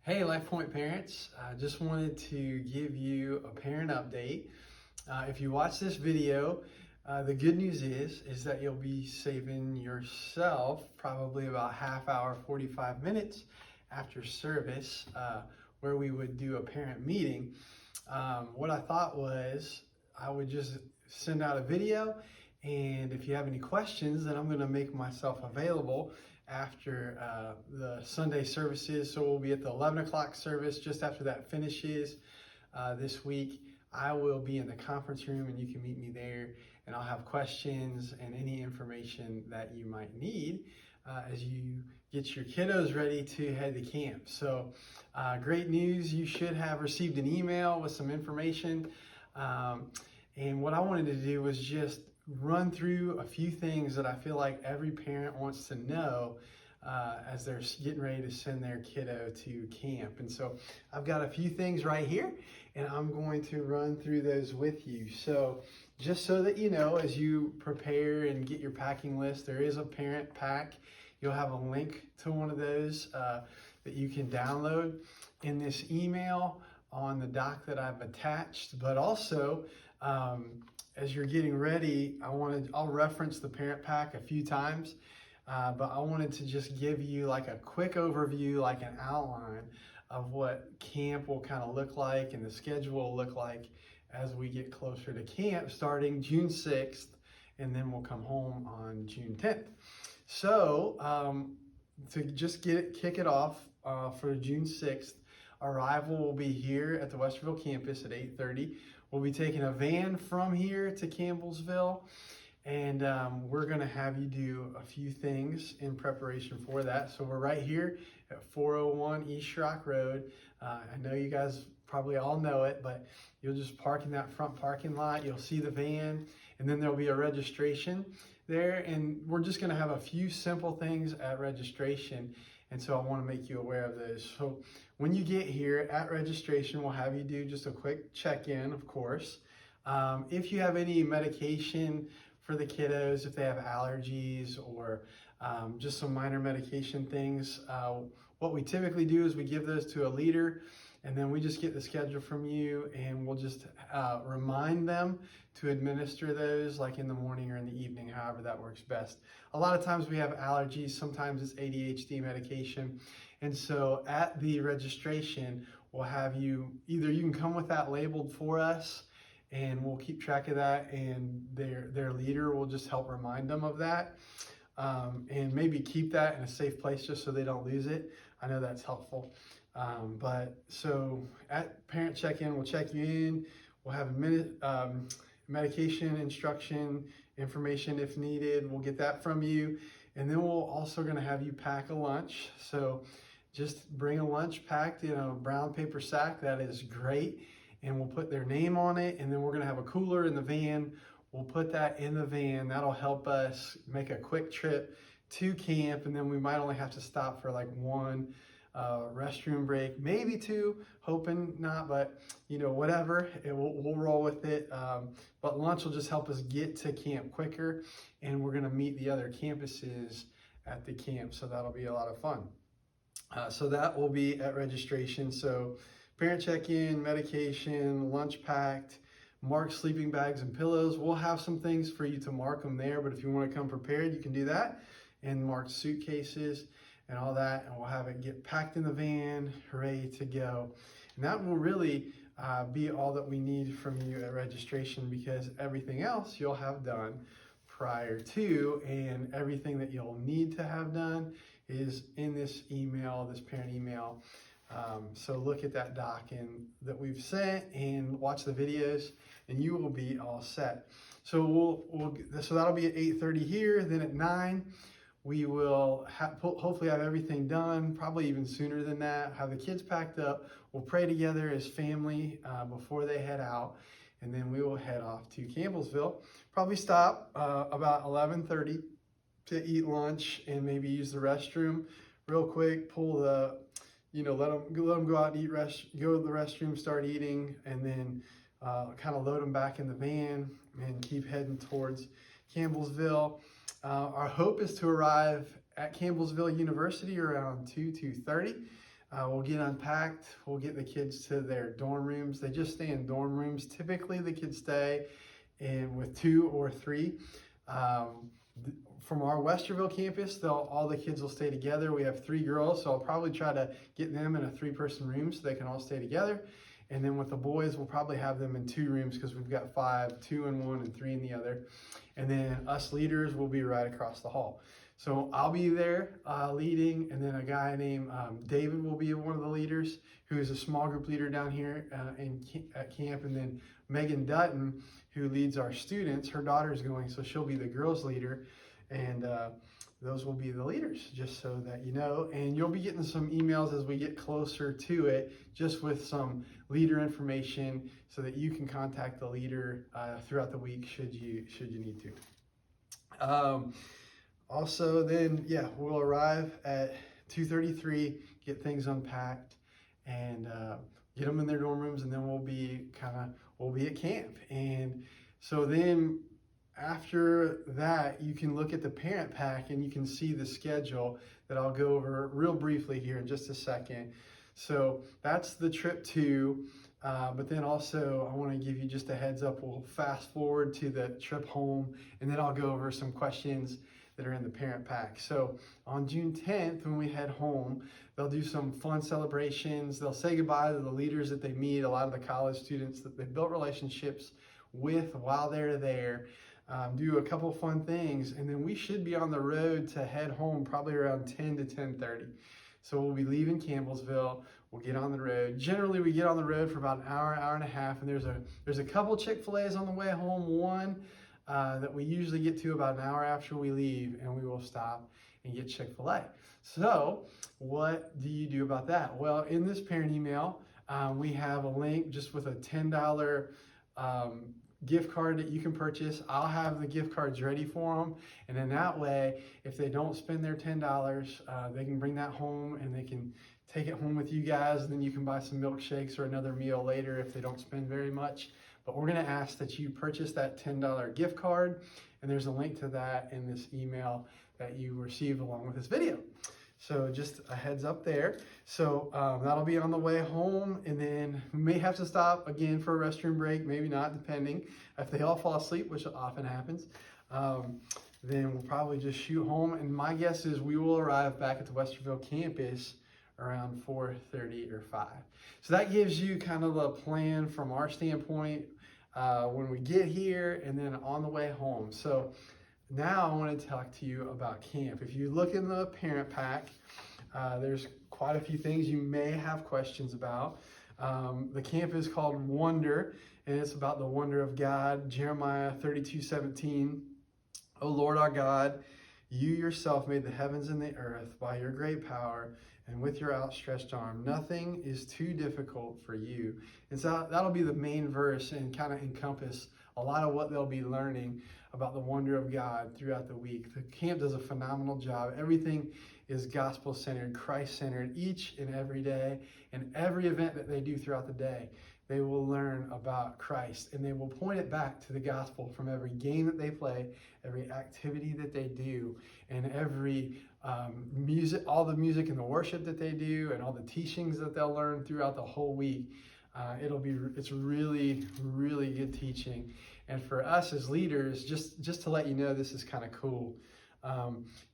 Hey, LifePoint parents, I just wanted to give you a parent update. If you watch this video, the good news is that you'll be saving yourself probably about half hour, 45 minutes after service, where we would do a parent meeting. What I thought was I would just send out a video, and if you have any questions, then I'm going to make myself available after the Sunday services. So we'll be at the 11 o'clock service just after that finishes this week. I will be in the conference room and you can meet me there, and I'll have questions and any information that you might need as you get your kiddos ready to head to camp. So great news, you should have received an email with some information. And what I wanted to do was just run through a few things that I feel like every parent wants to know as they're getting ready to send their kiddo to camp. And so I've got a few things right here, and I'm going to run through those with you. So just so that you know, as you prepare and get your packing list, there is a parent pack. You'll have a link to one of those that you can download in this email on the doc that I've attached. But also, as you're getting ready, I'll reference the parent pack a few times, but I wanted to just give you like a quick overview, like an outline of what camp will kind of look like and the schedule will look like as we get closer to camp, starting June 6th, and then we'll come home on June 10th. So to just kick it off for June 6th, arrival will be here at the Westerville campus at 8:30. We'll be taking a van from here to Campbellsville, and we're going to have you do a few things in preparation for that. So we're right here at 401 East Rock Road. I know you guys probably all know it, but you'll just park in that front parking lot. You'll see the van, and then there'll be a registration there, and we're just going to have a few simple things at registration. And so I want to make you aware of those. So when you get here at registration, we'll have you do just a quick check-in, of course. If you have any medication for the kiddos, if they have allergies or just some minor medication things, what we typically do is we give those to a leader, and then we just get the schedule from you, and we'll just remind them to administer those like in the morning or in the evening, however that works best. A lot of times we have allergies, sometimes it's ADHD medication. And so at the registration, we'll have you, either you can come with that labeled for us and we'll keep track of that, and their leader will just help remind them of that. And maybe keep that in a safe place just so they don't lose it. I know that's helpful. But so at parent check-in, we'll check you in. We'll have medication instruction information if needed. We'll get that from you. And then we're also going to have you pack a lunch. So just bring a lunch packed in a brown paper sack. That is great. And we'll put their name on it. And then we're going to have a cooler in the van. We'll put that in the van. That'll help us make a quick trip to camp. And then we might only have to stop for like one restroom break, maybe two, hoping not, but you know, whatever, we'll roll with it. But lunch will just help us get to camp quicker, and we're gonna meet the other campuses at the camp, so that'll be a lot of fun. So that will be at registration. So parent check-in, medication, lunch packed, marked sleeping bags and pillows. We'll have some things for you to mark them there, but if you want to come prepared, you can do that, and marked suitcases and all that, and we'll have it get packed in the van, ready to go. And that will really be all that we need from you at registration, because everything else you'll have done prior to, and everything that you'll need to have done is in this email, this parent email. So look at that doc that we've sent and watch the videos, and you will be all set. So so that'll be at 8:30 here. Then at 9. We will hopefully have everything done, probably even sooner than that, have the kids packed up. We'll pray together as family before they head out, and then we will head off to Campbellsville. Probably stop about 11:30 to eat lunch and maybe use the restroom real quick, pull the, let them go out and go to the restroom, start eating, and then kind of load them back in the van and keep heading towards Campbellsville. Our hope is to arrive at Campbellsville University around 2:30. We'll get unpacked. We'll get the kids to their dorm rooms. They just stay in dorm rooms. Typically, the kids stay in with 2 or 3. From our Westerville campus, all the kids will stay together. We have 3 girls, so I'll probably try to get them in a 3-person room so they can all stay together. And then with the boys, we'll probably have them in 2 rooms because we've got 5, 2 in one and 3 in the other. And then us leaders will be right across the hall. So I'll be there leading, and then a guy named David will be one of the leaders, who is a small group leader down here at camp. And then Megan Dutton, who leads our students, her daughter's going, so she'll be the girls leader. And those will be the leaders, just so that you know. And you'll be getting some emails as we get closer to it, just with some leader information so that you can contact the leader throughout the week should you need to. Also then, yeah, we'll arrive at 2:33, get things unpacked, and get them in their dorm rooms, and then we'll be at camp. And so then after that, you can look at the parent pack and you can see the schedule that I'll go over real briefly here in just a second. So that's the trip 2. But then also I want to give you just a heads up. We'll fast forward to the trip home, and then I'll go over some questions that are in the parent pack. So on June 10th, when we head home, they'll do some fun celebrations. They'll say goodbye to the leaders that they meet, a lot of the college students that they've built relationships with while they're there. Do a couple fun things, and then we should be on the road to head home probably around 10 to 10:30. So we'll be leaving Campbellsville. We'll get on the road. Generally, we get on the road for about an hour, hour and a half, and there's a couple Chick-fil-A's on the way home. One that we usually get to about an hour after we leave, and we will stop and get Chick-fil-A. So what do you do about that? Well, in this parent email, we have a link just with a $10 gift card that you can purchase. I'll have the gift cards ready for them, and then that way, if they don't spend their $10, they can bring that home and they can take it home with you guys, and then you can buy some milkshakes or another meal later if they don't spend very much. But we're going to ask that you purchase that $10 gift card, and there's a link to that in this email that you receive along with this video. So just a heads up there. So that'll be on the way home, and then we may have to stop again for a restroom break, maybe not, depending. If they all fall asleep, which often happens, then we'll probably just shoot home. And my guess is we will arrive back at the Westerville campus around 4:30 or 5. So that gives you kind of the plan from our standpoint when we get here and then on the way home. So now I want to talk to you about camp. If you look in the parent pack, there's quite a few things you may have questions about. The camp is called Wonder, and it's about the wonder of God. Jeremiah 32:17, O Lord our God, you yourself made the heavens and the earth by your great power and with your outstretched arm. Nothing is too difficult for you. And so that'll be the main verse and kind of encompass a lot of what they'll be learning about the wonder of God throughout the week. The camp does a phenomenal job. Everything is gospel-centered, Christ-centered each and every day. And every event that they do throughout the day, they will learn about Christ, and they will point it back to the gospel from every game that they play, every activity that they do, and every music, all the music and the worship that they do, and all the teachings that they'll learn throughout the whole week. It's really, really good teaching. And for us as leaders, just to let you know, this is kind of cool.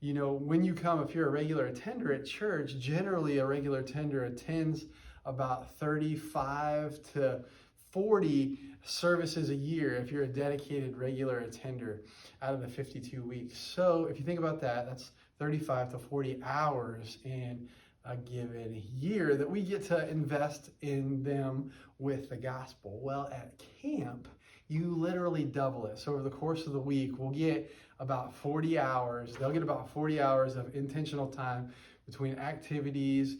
You know, when you come, if you're a regular attender at church, generally a regular attender attends about 35 to 40 services a year if you're a dedicated regular attender out of the 52 weeks. So if you think about that, that's 35 to 40 hours in a given year that we get to invest in them with the gospel. Well, at camp, you literally double it. So over the course of the week, we'll get about 40 hours. They'll get about 40 hours of intentional time between activities,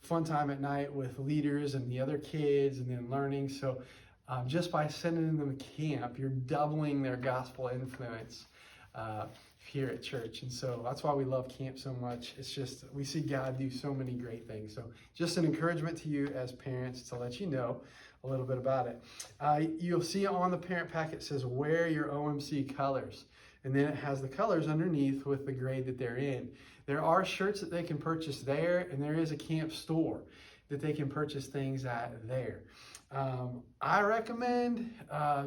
fun time at night with leaders and the other kids, and then learning. So just by sending them to camp, you're doubling their gospel influence here at church. And so that's why we love camp so much. It's just, we see God do so many great things. So just an encouragement to you as parents to let you know a little bit about it. You'll see on the parent packet says, wear your OMC colors. And then it has the colors underneath with the grade that they're in. There are shirts that they can purchase there, and there is a camp store that they can purchase things at there. I recommend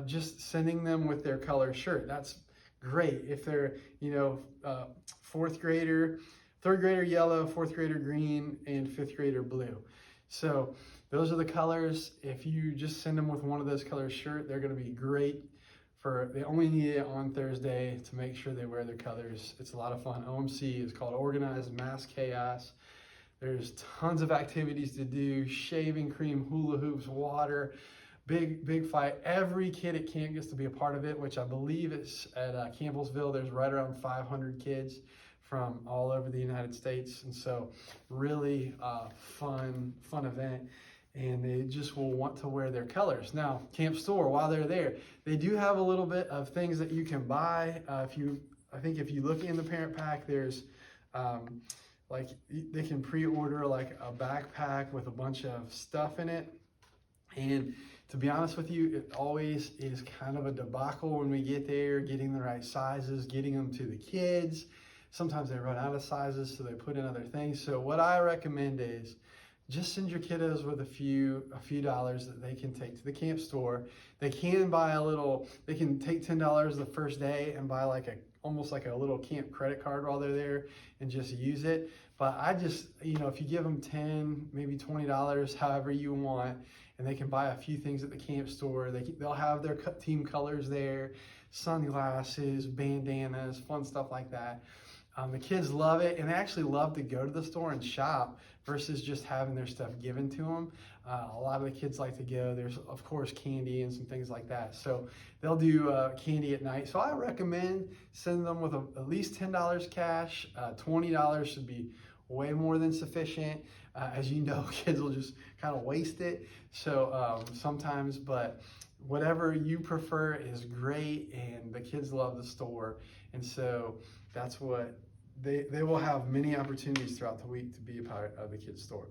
just sending them with their color shirt. That's great if they're, fourth grader, third grader yellow, fourth grader green, and fifth grader blue. So those are the colors. If you just send them with one of those colors shirt, they're going to be great. They only need it on Thursday to make sure they wear their colors. It's a lot of fun. OMC is called Organized Mass Chaos. There's tons of activities to do: shaving cream, hula hoops, water, big fight. Every kid at camp gets to be a part of it, which I believe is at Campbellsville. There's right around 500 kids from all over the United States, and so really fun event. And they just will want to wear their colors. Now, Camp Store, while they're there, they do have a little bit of things that you can buy. I think if you look in the parent pack, there's like they can pre-order like a backpack with a bunch of stuff in it. And to be honest with you, it always is kind of a debacle when we get there, getting the right sizes, getting them to the kids. Sometimes they run out of sizes, so they put in other things. So what I recommend is just send your kiddos with a few dollars that they can take to the camp store. They can buy they can take $10 the first day and buy almost like a little camp credit card while they're there and just use it. But I just, if you give them $10, maybe $20, however you want, and they can buy a few things at the camp store. They'll have their team colors there, sunglasses, bandanas, fun stuff like that. The kids love it, and they actually love to go to the store and shop versus just having their stuff given to them. A lot of the kids like to go. There's, of course, candy and some things like that. So they'll do candy at night. So I recommend sending them with at least $10 cash. $20 should be way more than sufficient. As you know, kids will just kind of waste it. So sometimes, but whatever you prefer is great, and the kids love the store. And so that's what they will have many opportunities throughout the week to be a part of the kids store.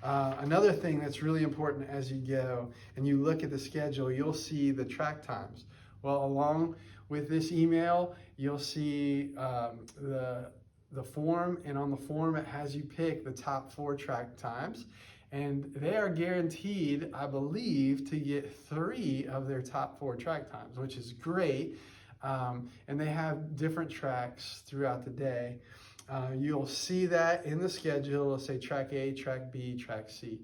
Another thing that's really important as you go and you look at the schedule, you'll see the track times. Well, along with this email, you'll see the form, and on the form it has you pick the top 4 track times, and they are guaranteed, I believe, to get 3 of their top 4 track times, which is great. And they have different tracks throughout the day. You'll see that in the schedule. It'll say track A, track B, track C.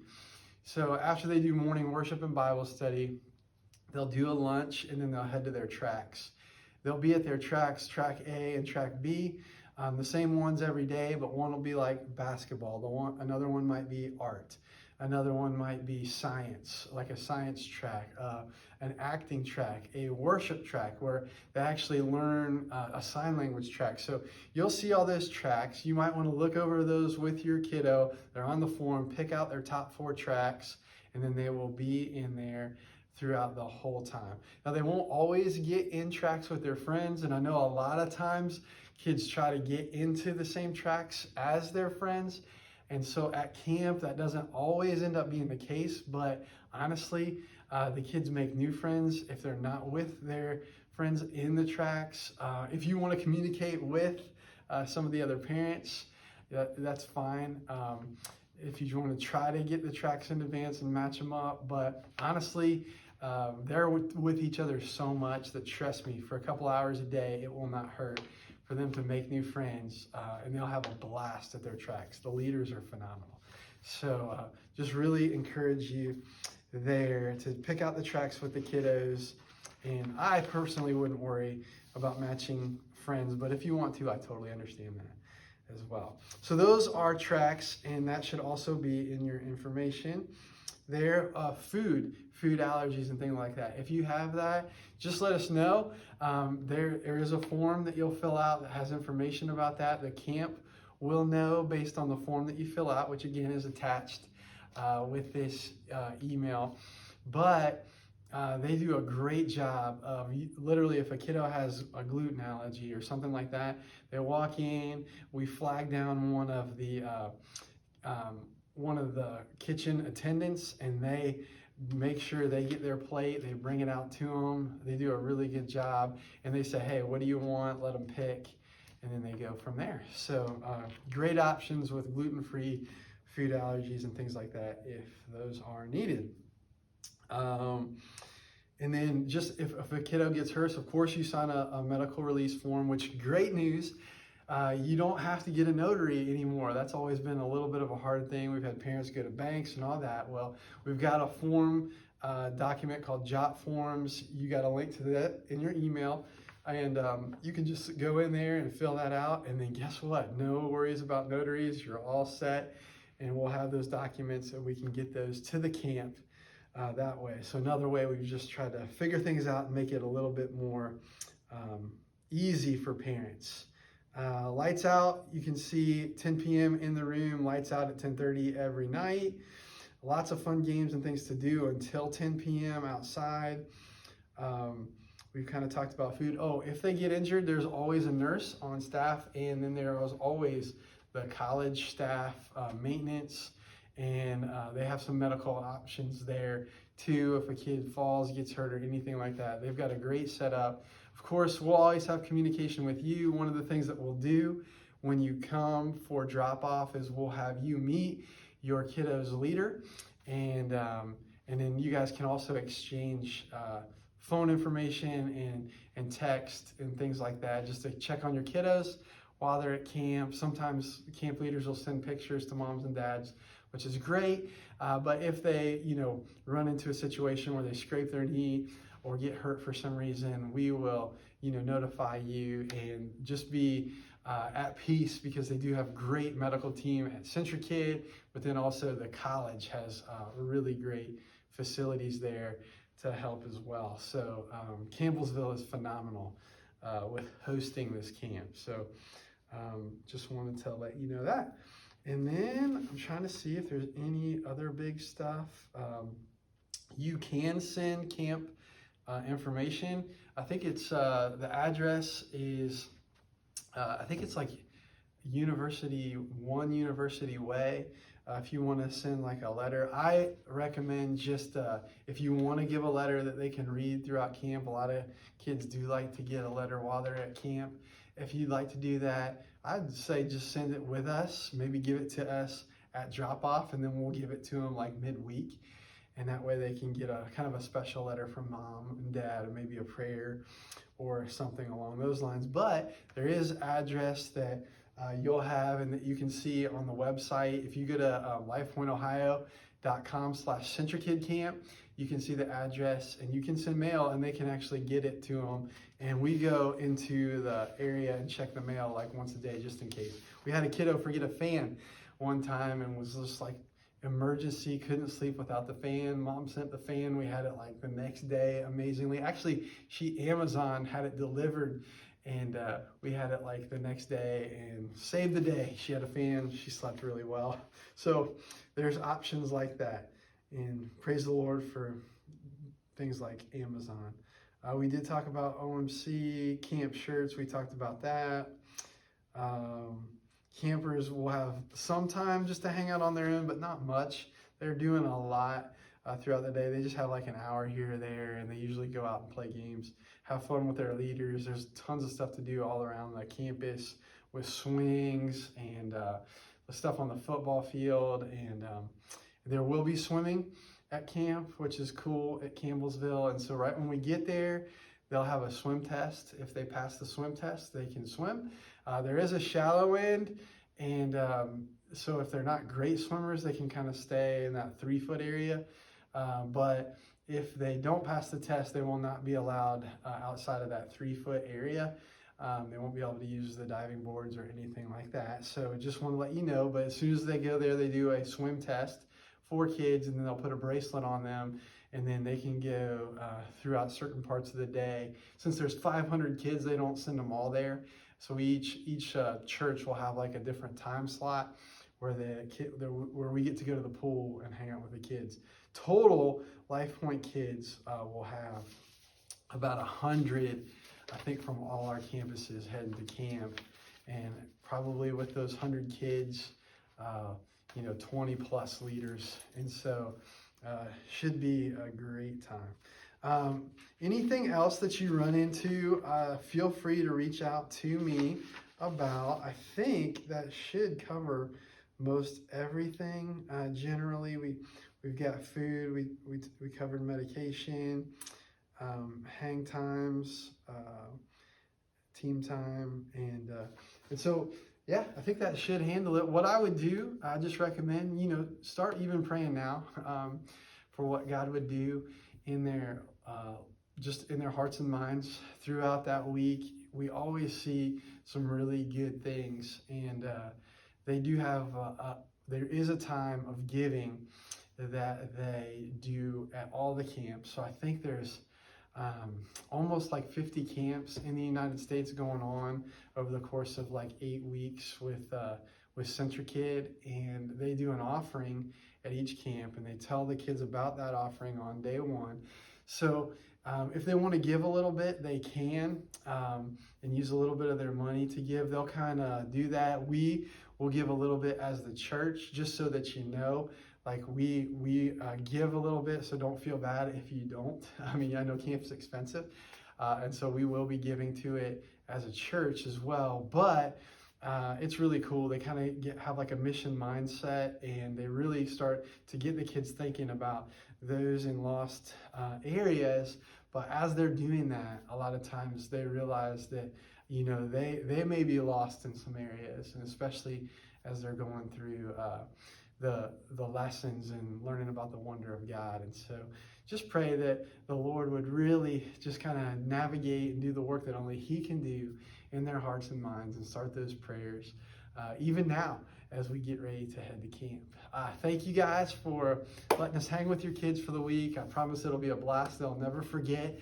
So after they do morning worship and Bible study, they'll do a lunch, and then they'll head to their tracks. They'll be at their tracks, track A and track B, the same ones every day, but one will be like basketball. Another one might be art. Another one might be science, like a science track, an acting track, a worship track where they actually learn a sign language track. So you'll see all those tracks. You might want to look over those with your kiddo. They're on the form. Pick out their top 4 tracks, and then they will be in there throughout the whole time. Now, they won't always get in tracks with their friends, and I know a lot of times kids try to get into the same tracks as their friends. And so at camp, that doesn't always end up being the case, but honestly, the kids make new friends if they're not with their friends in the tracks. If you want to communicate with some of the other parents, that's fine. If you want to try to get the tracks in advance and match them up, but honestly, they're with each other so much that, trust me, for a couple hours a day, it will not hurt for them to make new friends, and they'll have a blast at their tracks. The leaders are phenomenal. So just really encourage you there to pick out the tracks with the kiddos. And I personally wouldn't worry about matching friends, but if you want to, I totally understand that as well. So those are tracks, and that should also be in your information. There, food allergies and things like that. If you have that, just let us know. There is a form that you'll fill out that has information about that. The camp will know based on the form that you fill out, which again is attached with this email. But they do a great job of literally, if a kiddo has a gluten allergy or something like that, they walk in, we flag down one of the kitchen attendants, and they make sure they get their plate, they bring it out to them. They do a really good job, and they say, hey, what do you want? Let them pick, and then they go from there. So great options with gluten-free food allergies and things like that if those are needed. And then just if a kiddo gets hurt, of course you sign a medical release form, which great news. You don't have to get a notary anymore. That's always been a little bit of a hard thing. We've had parents go to banks and all that. Well, we've got a form document called Jot Forms. You got a link to that in your email. And you can just go in there and fill that out. And then guess what? No worries about notaries. You're all set. And we'll have those documents and we can get those to the camp that way. So another way we've just tried to figure things out and make it a little bit more easy for parents. Lights out, you can see 10 p.m. in the room, lights out at 10:30 every night. Lots of fun games and things to do until 10 p.m. outside. We've kind of talked about food. Oh, if they get injured, there's always a nurse on staff, and then there is always the college staff, maintenance, and they have some medical options there too. If a kid falls, gets hurt, or anything like that, they've got a great setup. Of course, we'll always have communication with you. One of the things that we'll do when you come for drop-off is we'll have you meet your kiddo's leader, and then you guys can also exchange phone information and text and things like that, just to check on your kiddos while they're at camp. Sometimes camp leaders will send pictures to moms and dads, which is great. But if they, run into a situation where they scrape their knee or get hurt for some reason, we will, notify you, and just be at peace, because they do have a great medical team at Centrikid, but then also the college has really great facilities there to help as well. So Campbellsville is phenomenal with hosting this camp. So just wanted to let you know that. And then I'm trying to see if there's any other big stuff. You can send camp information. I think it's the address is I think it's like University Way. If you want to send like a letter, I recommend just if you want to give a letter that they can read throughout camp. A lot of kids do like to get a letter while they're at camp. If you'd like to do that, I'd say just send it with us. Maybe give it to us at drop-off, and then we'll give it to them like midweek. And that way they can get a kind of a special letter from mom and dad, and maybe a prayer or something along those lines. But there is address that you'll have and that you can see on the website. If you go to lifepointohio.com/Centrikid Camp, you can see the address, and you can send mail, and they can actually get it to them. And we go into the area and check the mail like once a day, just in case. We had a kiddo forget a fan one time and was just like emergency, couldn't sleep without the fan. Mom sent the fan. We had it like the next day, amazingly. Actually, Amazon had it delivered, and we had it like the next day and saved the day. She had a fan. She slept really well. So there's options like that. And praise the Lord for things like Amazon. We did talk about OMC, camp shirts. We talked about that. Campers will have some time just to hang out on their own, but not much. They're doing a lot throughout the day. They just have like an hour here or there, and they usually go out and play games, have fun with their leaders. There's tons of stuff to do all around the campus with swings and the stuff on the football field. And there will be swimming at camp, which is cool at Campbellsville. And so right when we get there, they'll have a swim test. If they pass the swim test, they can swim. There is a shallow end, and so if they're not great swimmers, they can kind of stay in that 3-foot area. But if they don't pass the test, they will not be allowed outside of that 3-foot area. They won't be able to use the diving boards or anything like that. So just want to let you know, but as soon as they go there, they do a swim test for kids, and then they'll put a bracelet on them, and then they can go throughout certain parts of the day. Since there's 500 kids, they don't send them all there. So each church will have like a different time slot where where we get to go to the pool and hang out with the kids. Total Life Point kids will have about 100, I think, from all our campuses heading to camp, and probably with those 100 kids, 20 plus leaders, and so should be a great time. Anything else that you run into, feel free to reach out to me. about, I think that should cover most everything. Generally, we've got food, we covered medication, hang times, team time, and so yeah, I think that should handle it. What I would do, I just recommend, start even praying now for what God would do in their just in their hearts and minds throughout that week. We always see some really good things, and they do have there is a time of giving that they do at all the camps. So I think there's almost like 50 camps in the United States going on over the course of like 8 weeks with Centrikid, and they do an offering at each camp, and they tell the kids about that offering on day one. So if they want to give a little bit, they can, and use a little bit of their money to give. They'll kind of do that. We will give a little bit as the church, just so that like we give a little bit, so don't feel bad if you don't. I mean, I know camp's expensive, and so we will be giving to it as a church as well. But it's really cool. They kind of have like a mission mindset, and they really start to get the kids thinking about those in lost areas. But as they're doing that, a lot of times they realize that they may be lost in some areas, and especially as they're going through the lessons and learning about the wonder of God. And so just pray that the Lord would really just kind of navigate and do the work that only He can do in their hearts and minds, and start those prayers even now as we get ready to head to camp. Thank you guys for letting us hang with your kids for the week. I promise it'll be a blast. They'll never forget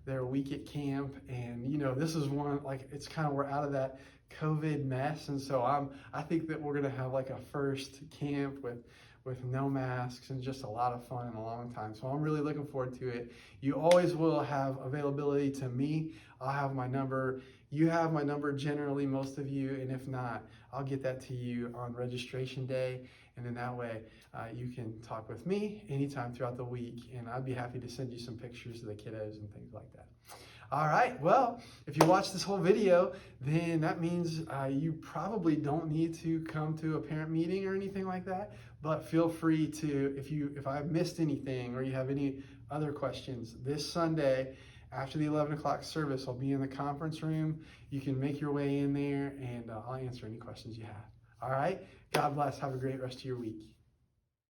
their week at camp. And this is one, like, it's kind of, we're out of that COVID mess, and so I think that we're gonna have like a first camp with no masks and just a lot of fun in a long time. So I'm really looking forward to it. You always will have availability to me. I'll have my number. You have my number generally, most of you, and if not, I'll get that to you on registration day, and then that way you can talk with me anytime throughout the week, and I'd be happy to send you some pictures of the kiddos and things like that. All right, well, if you watch this whole video, then that means you probably don't need to come to a parent meeting or anything like that, but feel free to, if I've missed anything or you have any other questions, this Sunday after the 11 o'clock service, I'll be in the conference room. You can make your way in there, and I'll answer any questions you have. All right, God bless. Have a great rest of your week.